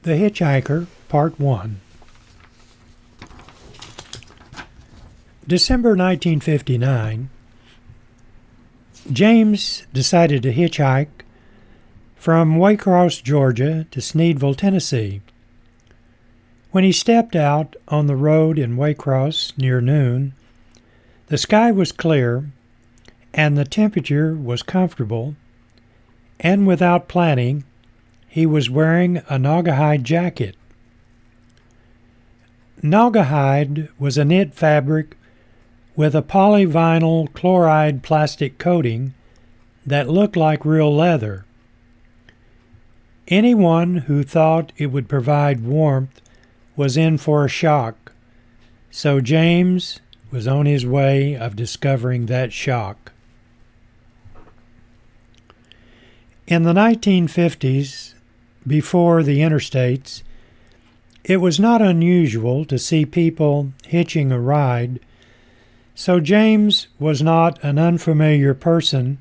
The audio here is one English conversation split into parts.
The Hitchhiker Part One. December 1959, James decided to hitchhike from Waycross, Georgia to Sneedville, Tennessee. When he stepped out on the road in Waycross near noon, the sky was clear and the temperature was comfortable, and without planning, he was wearing a naugahyde jacket. Naugahyde was a knit fabric with a polyvinyl chloride plastic coating that looked like real leather. Anyone who thought it would provide warmth was in for a shock, so James was on his way of discovering that shock. In the 1950s, before the interstates, it was not unusual to see people hitching a ride, so James was not an unfamiliar person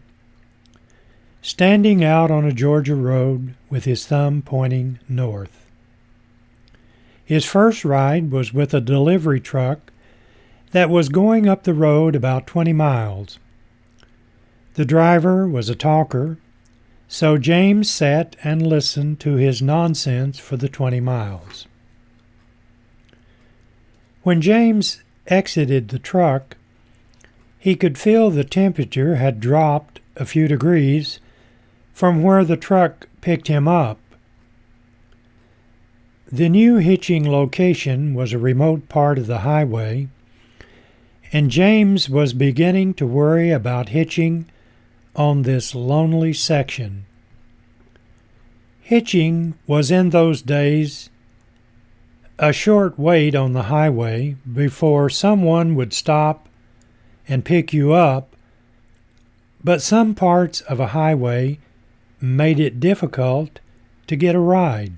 standing out on a Georgia road with his thumb pointing north. His first ride was with a delivery truck that was going up the road about 20 miles. The driver was a talker, so James sat and listened to his nonsense for the 20 miles. When James exited the truck, he could feel the temperature had dropped a few degrees from where the truck picked him up. The new hitching location was a remote part of the highway, and James was beginning to worry about hitching on this lonely section. Hitching was in those days a short wait on the highway before someone would stop and pick you up, but some parts of a highway made it difficult to get a ride.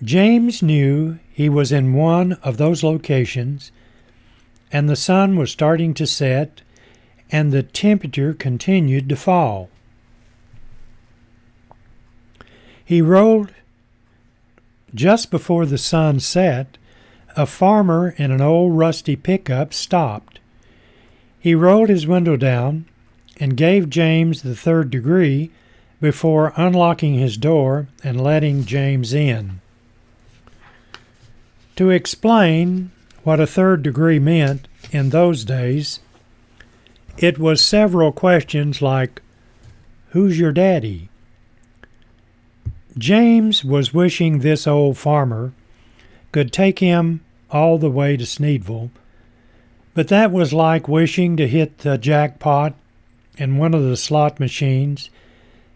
James knew he was in one of those locations, and the sun was starting to set, and the temperature continued to fall. He rode just before the sun set. A farmer in an old rusty pickup stopped. He rolled his window down and gave James the third degree before unlocking his door and letting James in. To explain what a third degree meant in those days, it was several questions like, "Who's your daddy?" James was wishing this old farmer could take him all the way to Sneedville, but that was like wishing to hit the jackpot in one of the slot machines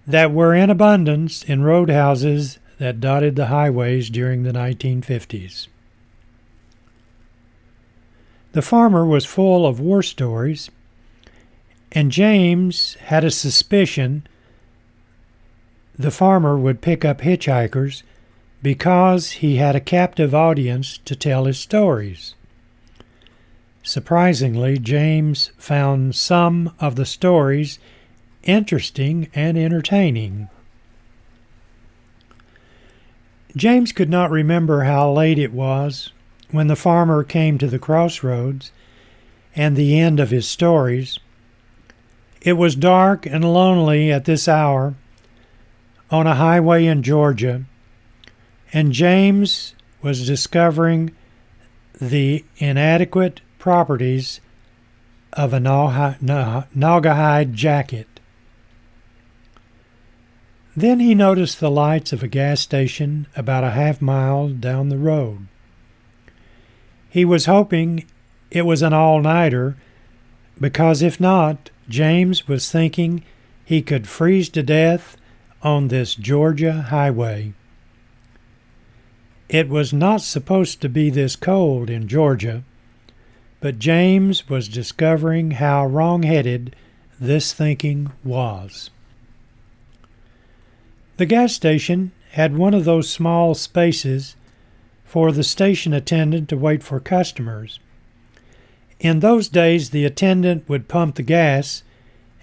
that were in abundance in roadhouses that dotted the highways during the 1950s. The farmer was full of war stories, and James had a suspicion the farmer would pick up hitchhikers because he had a captive audience to tell his stories. Surprisingly, James found some of the stories interesting and entertaining. James could not remember how late it was when the farmer came to the crossroads and the end of his stories. It was dark and lonely at this hour on a highway in Georgia, and James was discovering the inadequate properties of a naugahyde jacket. Then he noticed the lights of a gas station about a half-mile down the road. He was hoping it was an all-nighter, because if not, James was thinking he could freeze to death on this Georgia highway. It was not supposed to be this cold in Georgia, but James was discovering how wrong-headed this thinking was. The gas station had one of those small spaces for the station attendant to wait for customers. In those days, the attendant would pump the gas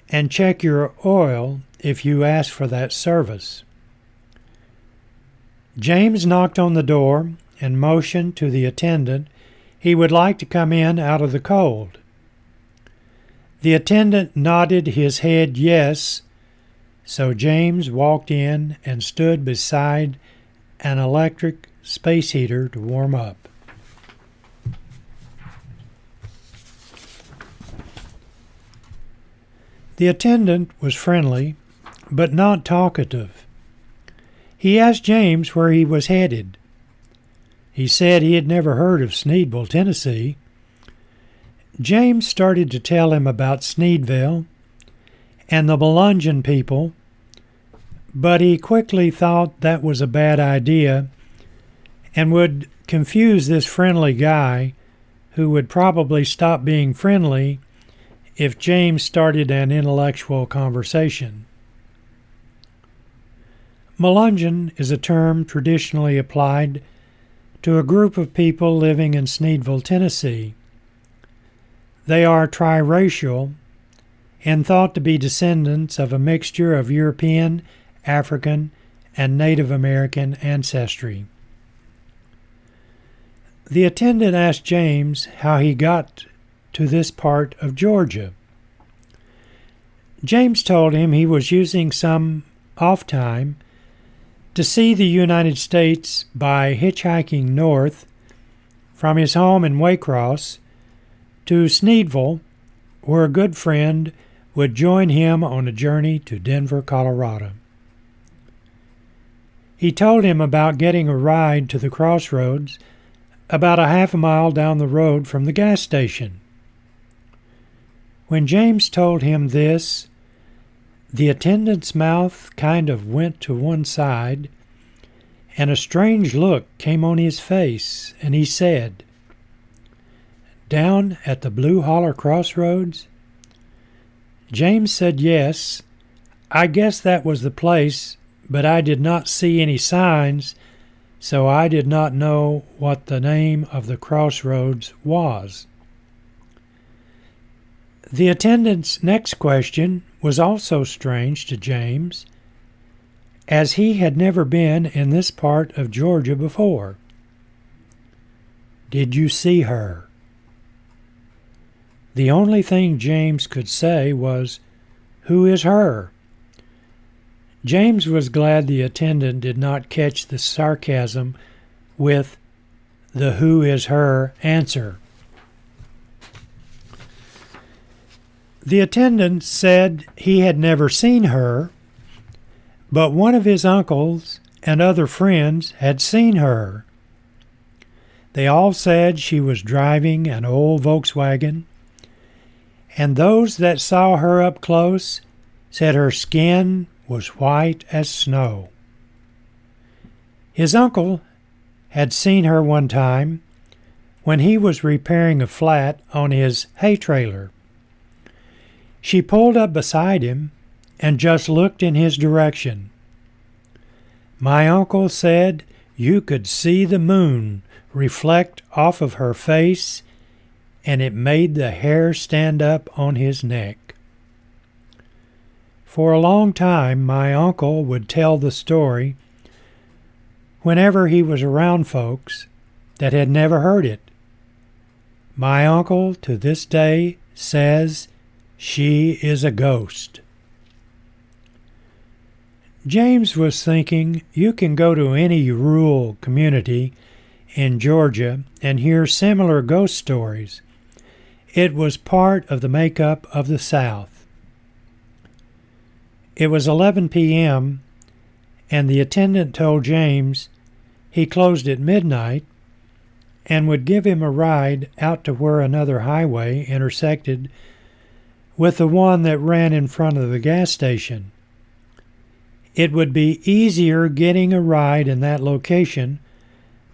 and check your oil if you asked for that service. James knocked on the door and motioned to the attendant he would like to come in out of the cold. The attendant nodded his head yes, so James walked in and stood beside an electric space heater to warm up. The attendant was friendly, but not talkative. He asked James where he was headed. He said he had never heard of Sneedville, Tennessee. James started to tell him about Sneedville and the Melungeon people, but he quickly thought that was a bad idea and would confuse this friendly guy who would probably stop being friendly if James started an intellectual conversation. Melungeon is a term traditionally applied to a group of people living in Sneedville, Tennessee. They are triracial and thought to be descendants of a mixture of European, African, and Native American ancestry. The attendant asked James how he got to this part of Georgia. James told him he was using some off time to see the United States by hitchhiking north from his home in Waycross to Sneedville, where a good friend would join him on a journey to Denver, Colorado. He told him about getting a ride to the crossroads about a half a mile down the road from the gas station. When James told him this, the attendant's mouth kind of went to one side, and a strange look came on his face, and he said, "Down at the Blue Holler Crossroads?" James said yes. I guess that was the place, but I did not see any signs, so I did not know what the name of the crossroads was. The attendant's next question was also strange to James, as he had never been in this part of Georgia before. "Did you see her?" The only thing James could say was, "Who is her?" James was glad the attendant did not catch the sarcasm with the "who is her" answer. The attendant said he had never seen her, but one of his uncles and other friends had seen her. They all said she was driving an old Volkswagen, and those that saw her up close said her skin was white as snow. His uncle had seen her one time when he was repairing a flat on his hay trailer. She pulled up beside him and just looked in his direction. My uncle said you could see the moon reflect off of her face, and it made the hair stand up on his neck. For a long time, my uncle would tell the story whenever he was around folks that had never heard it. My uncle, to this day, says she is a ghost. James was thinking you can go to any rural community in Georgia and hear similar ghost stories. It was part of the makeup of the South. It was 11 p.m., and the attendant told James he closed at midnight and would give him a ride out to where another highway intersected with the one that ran in front of the gas station. It would be easier getting a ride in that location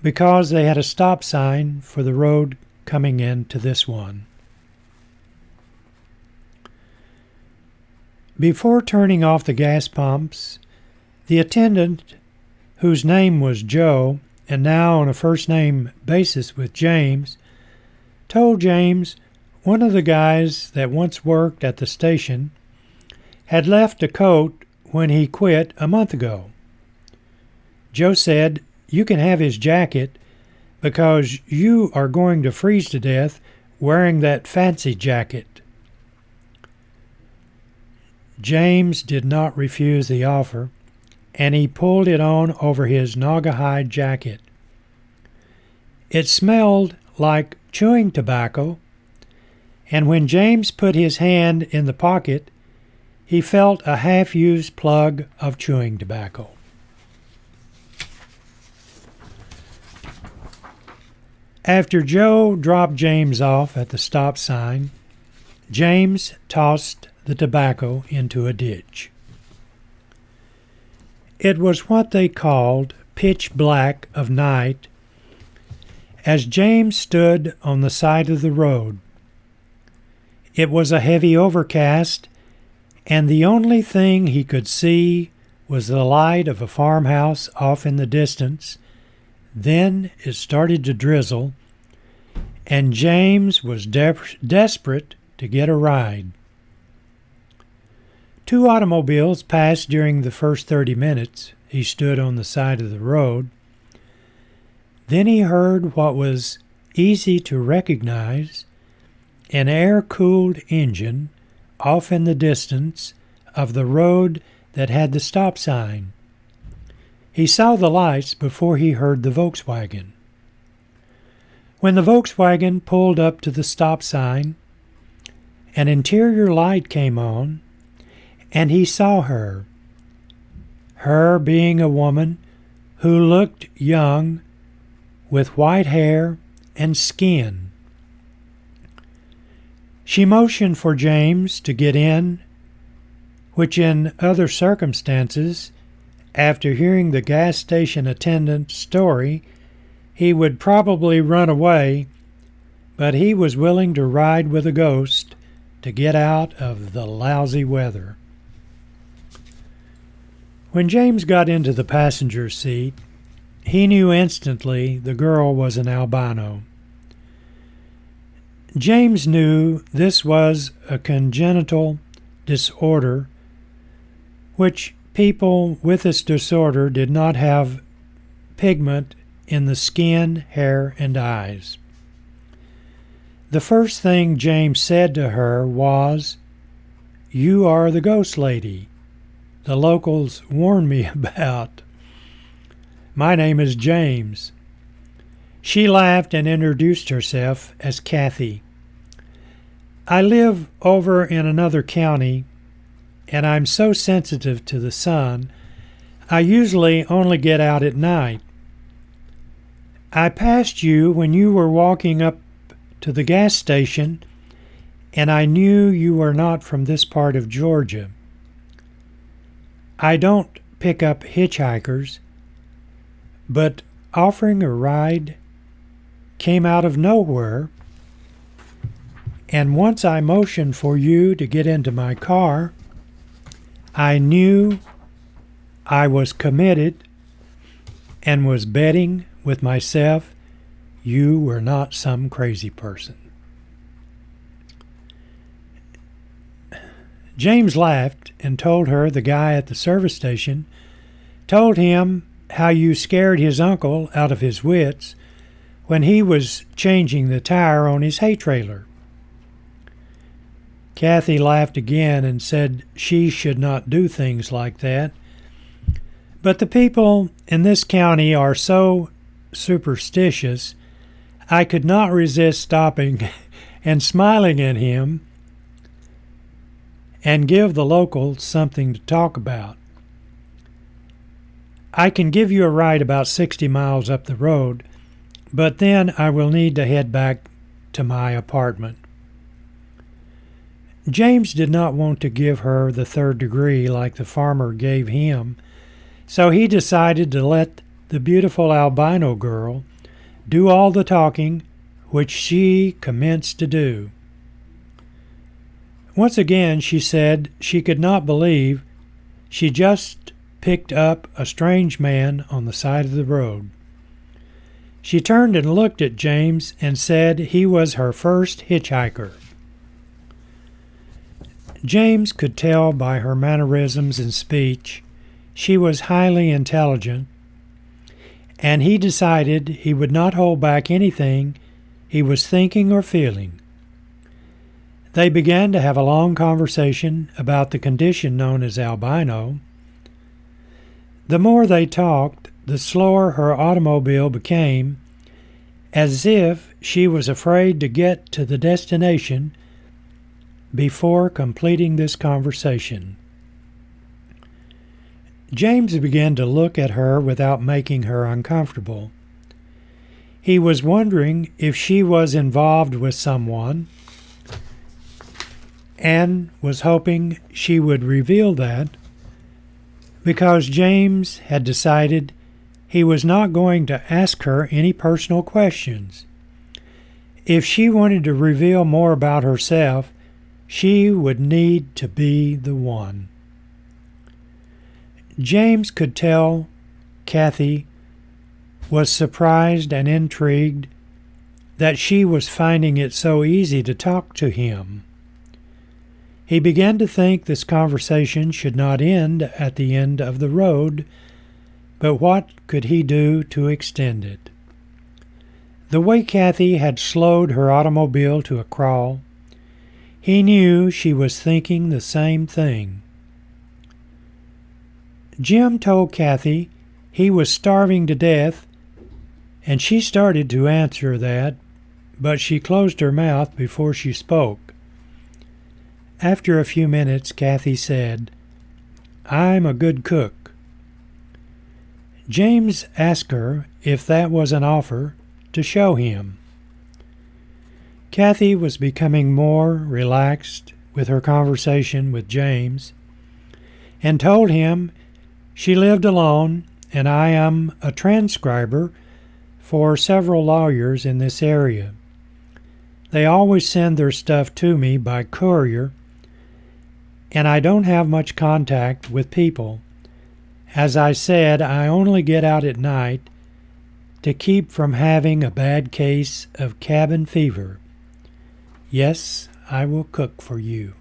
because they had a stop sign for the road coming into this one. Before turning off the gas pumps, the attendant, whose name was Joe and now on a first-name basis with James, told James one of the guys that once worked at the station had left a coat when he quit a month ago. Joe said you can have his jacket because you are going to freeze to death wearing that fancy jacket." James did not refuse the offer, and he pulled it on over his Naugahyde jacket. It smelled like chewing tobacco, and when James put his hand in the pocket, he felt a half-used plug of chewing tobacco. After Joe dropped James off at the stop sign, James tossed the tobacco into a ditch. It was what they called pitch black of night as James stood on the side of the road. It was a heavy overcast, and the only thing he could see was the light of a farmhouse off in the distance. Then it started to drizzle, and James was desperate to get a ride. 2 automobiles passed during the first 30 minutes he stood on the side of the road. Then he heard what was easy to recognize, an air-cooled engine off in the distance of the road that had the stop sign. He saw the lights before he heard the Volkswagen. When the Volkswagen pulled up to the stop sign, an interior light came on, and he saw her being a woman who looked young, with white hair and skin. She motioned for James to get in, which in other circumstances, after hearing the gas station attendant's story, he would probably run away, but he was willing to ride with a ghost to get out of the lousy weather. When James got into the passenger seat, he knew instantly the girl was an albino. James knew this was a congenital disorder, which people with this disorder did not have pigment in the skin, hair, and eyes. The first thing James said to her was, "You are the ghost lady the locals warned me about. My name is James." She laughed and introduced herself as Kathy. "I live over in another county, and I'm so sensitive to the sun, I usually only get out at night. I passed you when you were walking up to the gas station, and I knew you were not from this part of Georgia. I don't pick up hitchhikers, but offering a ride came out of nowhere, and once I motioned for you to get into my car, I knew I was committed and was betting with myself you were not some crazy person." James laughed and told her the guy at the service station told him how you scared his uncle out of his wits when he was changing the tire on his hay trailer. Kathy laughed again and said she should not do things like that, but the people in this county are so superstitious, I could not resist stopping and smiling at him and give the locals something to talk about. I can give you a ride about 60 miles up the road, but then I will need to head back to my apartment. James did not want to give her the third degree like the farmer gave him, so he decided to let the beautiful albino girl do all the talking, which she commenced to do. Once again she said she could not believe she just picked up a strange man on the side of the road. She turned and looked at James and said he was her first hitchhiker. James could tell by her mannerisms and speech she was highly intelligent, and he decided he would not hold back anything he was thinking or feeling. They began to have a long conversation about the condition known as albino. The more they talked, the slower her automobile became, as if she was afraid to get to the destination before completing this conversation. James began to look at her without making her uncomfortable. He was wondering if she was involved with someone and was hoping she would reveal that, because James had decided he was not going to ask her any personal questions. If she wanted to reveal more about herself, she would need to be the one. James could tell Kathy was surprised and intrigued that she was finding it so easy to talk to him. He began to think this conversation should not end at the end of the road, but what could he do to extend it? The way Kathy had slowed her automobile to a crawl, he knew she was thinking the same thing. Jim told Kathy he was starving to death, and she started to answer that, but she closed her mouth before she spoke. After a few minutes, Kathy said, "I'm a good cook." James asked her if that was an offer to show him. Kathy was becoming more relaxed with her conversation with James, and told him she lived alone, and I am a transcriber for several lawyers in this area. They always send their stuff to me by courier, and I don't have much contact with people. As I said, I only get out at night to keep from having a bad case of cabin fever. Yes, I will cook for you.